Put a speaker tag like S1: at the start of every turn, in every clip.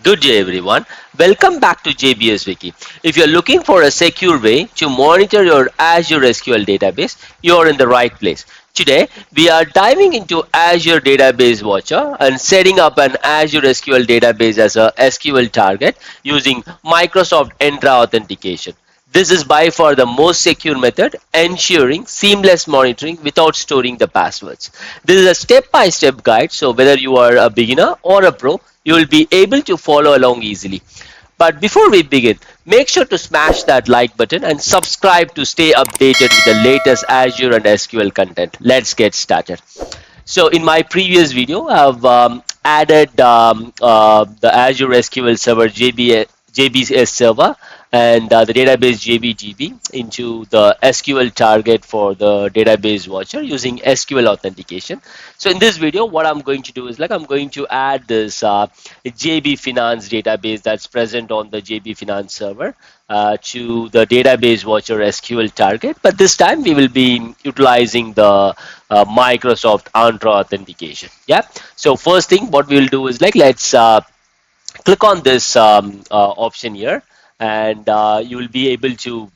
S1: Good day everyone. Welcome back to JBS Wiki. If you're looking for a secure way to monitor your Azure SQL database, you're in the right place. Today, we are diving into Azure Database Watcher and setting up an Azure SQL database as a SQL target using Microsoft Entra Authentication. This is by far the most secure method, ensuring seamless monitoring without storing the passwords. This is a step-by-step guide, so whether you are a beginner or a pro, you will be able to follow along easily. But before we begin, make sure to smash that like button and subscribe to stay updated with the latest Azure and SQL content. Let's get started. So in my previous video, I've added the Azure SQL Server JBS server and the database JBDB into the SQL target for the database watcher using SQL authentication. So in this video, what I'm going to do is I'm going to add this JB Finance database that's present on the JB Finance server to the database watcher SQL target. But this time we will be utilizing the Microsoft Entra Authentication. Yeah. So first thing, what we'll do is let's click on this option here, and you will be able to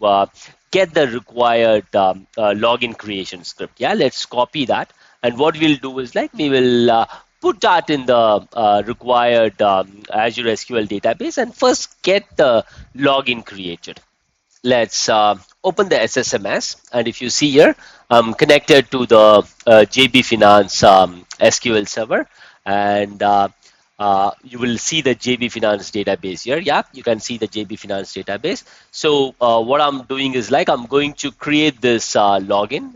S1: get the required login creation script. Yeah, let's copy that, and what we'll do is we will put that in the required Azure SQL database and first get the login created. Let's open the SSMS, and if you see here, I'm connected to the JB Finance SQL server, and you will see the JB Finance database here. Yeah, you can see the JB Finance database. So what I'm doing is I'm going to create this login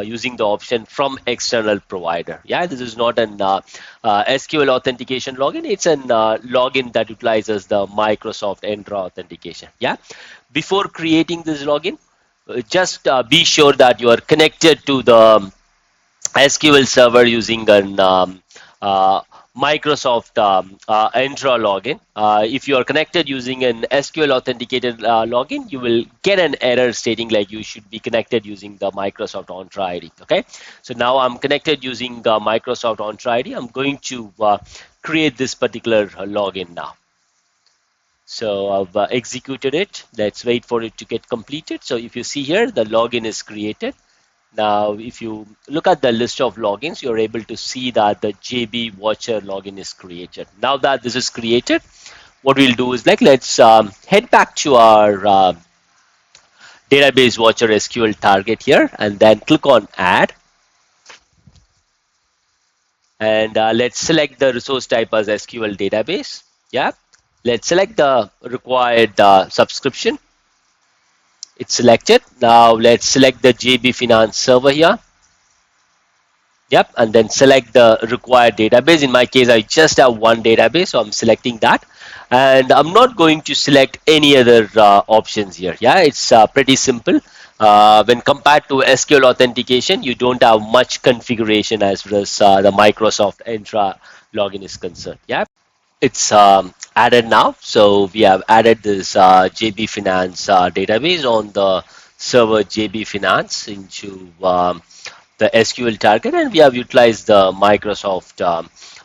S1: using the option from external provider. Yeah, this is not an SQL authentication login. It's an login that utilizes the Microsoft Entra Authentication. Yeah, before creating this login, just be sure that you are connected to the SQL server using an Microsoft Entra login. If you are connected using an SQL authenticated login, you will get an error stating you should be connected using the Microsoft Entra ID. Okay, so now I'm connected using Microsoft Entra ID. I'm going to create this particular login now. So I've executed it. Let's wait for it to get completed. So if you see here, the login is created. Now, if you look at the list of logins, you're able to see that the JB Watcher login is created. Now that this is created, what we'll do is let's head back to our Database Watcher SQL target here, and then click on Add. And let's select the resource type as SQL Database. Yeah. Let's select the required subscription. It's selected. Now let's select the JB Finance server here. Yep, and then select the required database. In my case, I just have one database, so I'm selecting that. And I'm not going to select any other options here. Yeah, it's pretty simple. When compared to SQL authentication, you don't have much configuration as far as the Microsoft Entra login is concerned. Yeah. It's added now. So we have added this JB Finance database on the server JB Finance into the SQL target, and we have utilized the Microsoft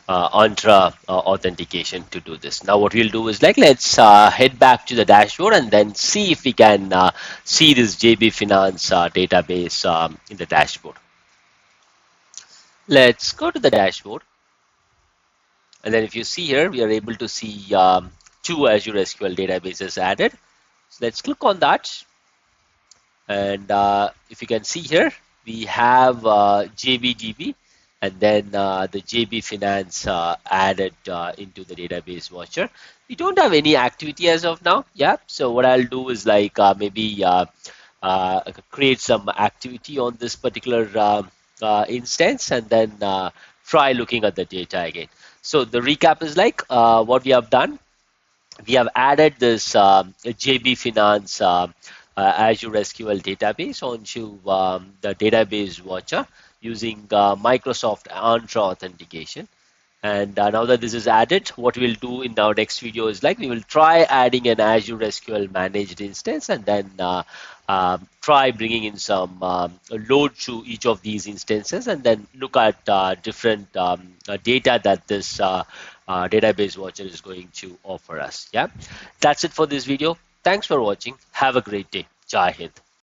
S1: Entra authentication to do this. Now what we'll do is let's head back to the dashboard and then see if we can see this JB Finance database in the dashboard. Let's go to the dashboard. And then if you see here, we are able to see two Azure SQL databases added. So let's click on that. And if you can see here, we have JBDB and then the JB Finance added into the database watcher. We don't have any activity as of now. Yeah. So what I'll do is maybe create some activity on this particular instance and then try looking at the data again. So the recap is what we have done. We have added this JB Finance Azure SQL database onto the database watcher using Microsoft Entra Authentication. And now that this is added, what we'll do in our next video is we will try adding an Azure SQL managed instance and then try bringing in some load to each of these instances, and then look at different data that this database watcher is going to offer us. Yeah, that's it for this video. Thanks for watching. Have a great day. Jai Hind.